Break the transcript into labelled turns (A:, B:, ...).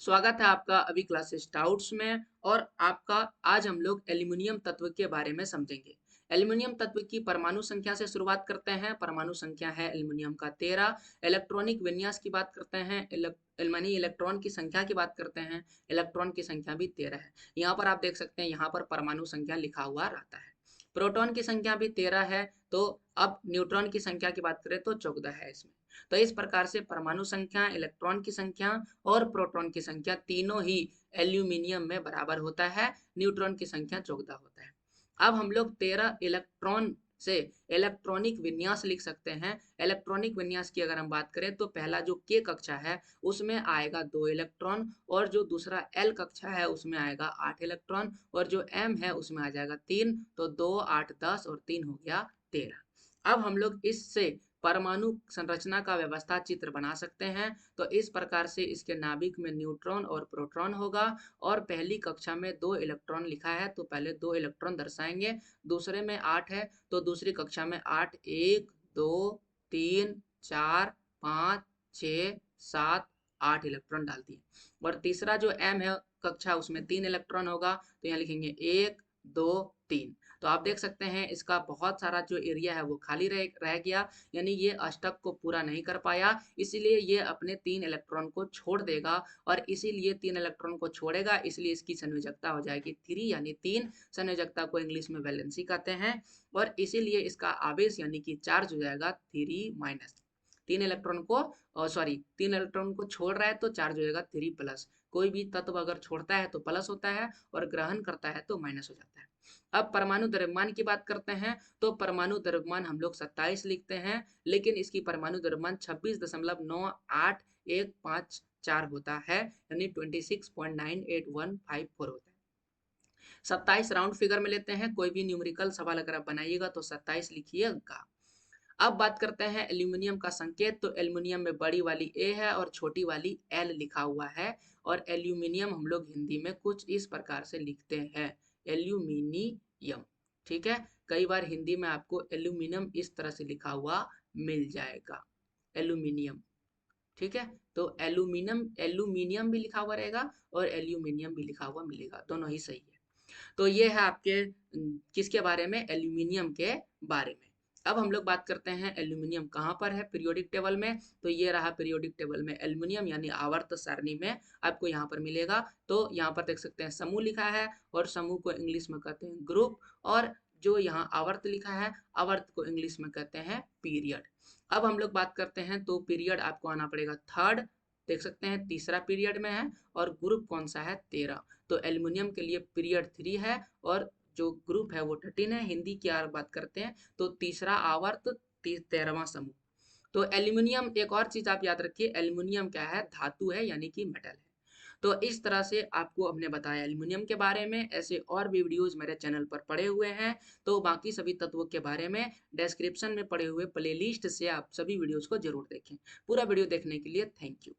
A: स्वागत है आपका अभी क्लासेस डाउट्स में। और आपका आज हम लोग एल्यूमिनियम तत्व के बारे में समझेंगे। एल्यूमिनियम तत्व की परमाणु संख्या से शुरुआत करते हैं। परमाणु संख्या है एल्यूमिनियम का 13। इलेक्ट्रॉनिक विन्यास की बात करते हैं। मानी इलेक्ट्रॉन की संख्या की बात करते हैं। इलेक्ट्रॉन की संख्या भी 13 है। यहाँ पर आप देख सकते हैं, यहाँ पर परमाणु संख्या लिखा हुआ रहता है। प्रोटॉन की संख्या भी 13 है। तो अब न्यूट्रॉन की संख्या की बात करें तो 14 है इसमें। तो इस प्रकार से परमाणु संख्या, इलेक्ट्रॉन की संख्या और प्रोटॉन की संख्या तीनों ही एल्यूमिनियम में बराबर होता है। न्यूट्रॉन की संख्या 14 होता है। अब हम लोग 13 इलेक्ट्रॉन से इलेक्ट्रॉनिक विन्यास लिख सकते हैं। इलेक्ट्रॉनिक विन्यास की अगर हम बात करें तो पहला जो के कक्षा है उसमें आएगा 2 इलेक्ट्रॉन, और जो दूसरा एल कक्षा है उसमें आएगा 8 इलेक्ट्रॉन, और जो एम है उसमें आ जाएगा 3। तो 2 8 10 और 3 हो गया 13। अब हम लोग इससे परमाणु संरचना का व्यवस्था चित्र बना सकते हैं। तो इस प्रकार से इसके नाभिक में न्यूट्रॉन और प्रोटॉन होगा। और पहली कक्षा में 2 इलेक्ट्रॉन लिखा है तो पहले 2 इलेक्ट्रॉन दर्शाएंगे। दूसरे में 8 है तो दूसरी कक्षा में 8, 1 2 3 4 5 6 7 8 इलेक्ट्रॉन डाल दिए। और तीसरा जो एम है कक्षा, उसमें 3 इलेक्ट्रॉन होगा तो यहाँ लिखेंगे 1 2 3। तो आप देख सकते हैं इसका बहुत सारा जो एरिया है वो खाली रह गया, यानी ये अष्टक को पूरा नहीं कर पाया, इसीलिए ये अपने 3 इलेक्ट्रॉन को छोड़ देगा। और इसीलिए 3 इलेक्ट्रॉन को छोड़ेगा, इसलिए इसकी संयोजकता हो जाएगी 3, यानी 3। संयोजकता को इंग्लिश में वैलेंसी कहते हैं। और इसीलिए इसका आवेश यानी कि चार्ज हो जाएगा 3 माइनस। 3 इलेक्ट्रॉन को सॉरी 3 इलेक्ट्रॉन को छोड़ रहा है तो चार्ज हो जाएगा 3 प्लस। कोई भी तत्व अगर छोड़ता है तो प्लस होता है और ग्रहण करता है तो माइनस हो जाता है। अब परमाणु द्रव्यमान की बात करते हैं। तो परमाणु द्रव्यमान हम लोग 27 लिखते हैं, लेकिन इसकी परमाणु द्रव्यमान 26.98154 होता है, यानी 26.98154 होता है। 27 राउंड फिगर में लेते हैं। कोई भी न्यूमेरिकल सवाल अगर आप बनाइएगा तो 27 लिखिएगा। अब बात करते हैं एल्यूमिनियम का संकेत। तो एल्यूमिनियम में बड़ी वाली ए है और छोटी वाली एल लिखा हुआ है। और एल्यूमिनियम हम लोग हिंदी में कुछ इस प्रकार से लिखते हैं, एल्यूमिनियम। ठीक है, कई बार हिंदी में आपको एल्यूमिनियम इस तरह से लिखा हुआ मिल जाएगा, एल्यूमिनियम। ठीक है, तो एल्यूमिनियम एल्यूमिनियम भी लिखा हुआ रहेगा और एल्यूमिनियम भी लिखा हुआ मिलेगा, दोनों ही सही है। तो ये है आपके किसके बारे में, एल्यूमिनियम के बारे में। अब हम लोग बात करते हैं एल्यूमिनियम कहाँ पर है पीरियोडिक टेबल में। तो ये रहा पीरियोडिक टेबल में एल्यूमिनियम, यानी आवर्त सारणी में आपको यहाँ पर मिलेगा। तो यहाँ पर देख सकते हैं समूह लिखा है, और समूह को इंग्लिश में कहते हैं ग्रुप। और जो यहाँ आवर्त लिखा है, आवर्त को इंग्लिश में कहते हैं पीरियड। अब हम लोग बात करते हैं तो पीरियड आपको आना पड़ेगा थर्ड, देख सकते हैं तीसरा पीरियड में है। और ग्रुप कौन सा है, 13। तो एल्युमिनियम के लिए पीरियड 3 है, और जो ग्रुप है वो 13 है। हिंदी की अगर बात करते हैं तो तीसरा आवर्त 13वां समूह। तो एल्युमिनियम, एक और चीज आप याद रखिए, एल्युमिनियम क्या है, धातु है, यानी कि मेटल है। तो इस तरह से आपको हमने बताया एल्युमिनियम के बारे में। ऐसे और भी वीडियोज मेरे चैनल पर पड़े हुए हैं। तो बाकी सभी तत्वों के बारे में डिस्क्रिप्शन में पड़े हुए प्लेलिस्ट से आप सभी वीडियोज को जरूर देखें। पूरा वीडियो देखने के लिए थैंक यू।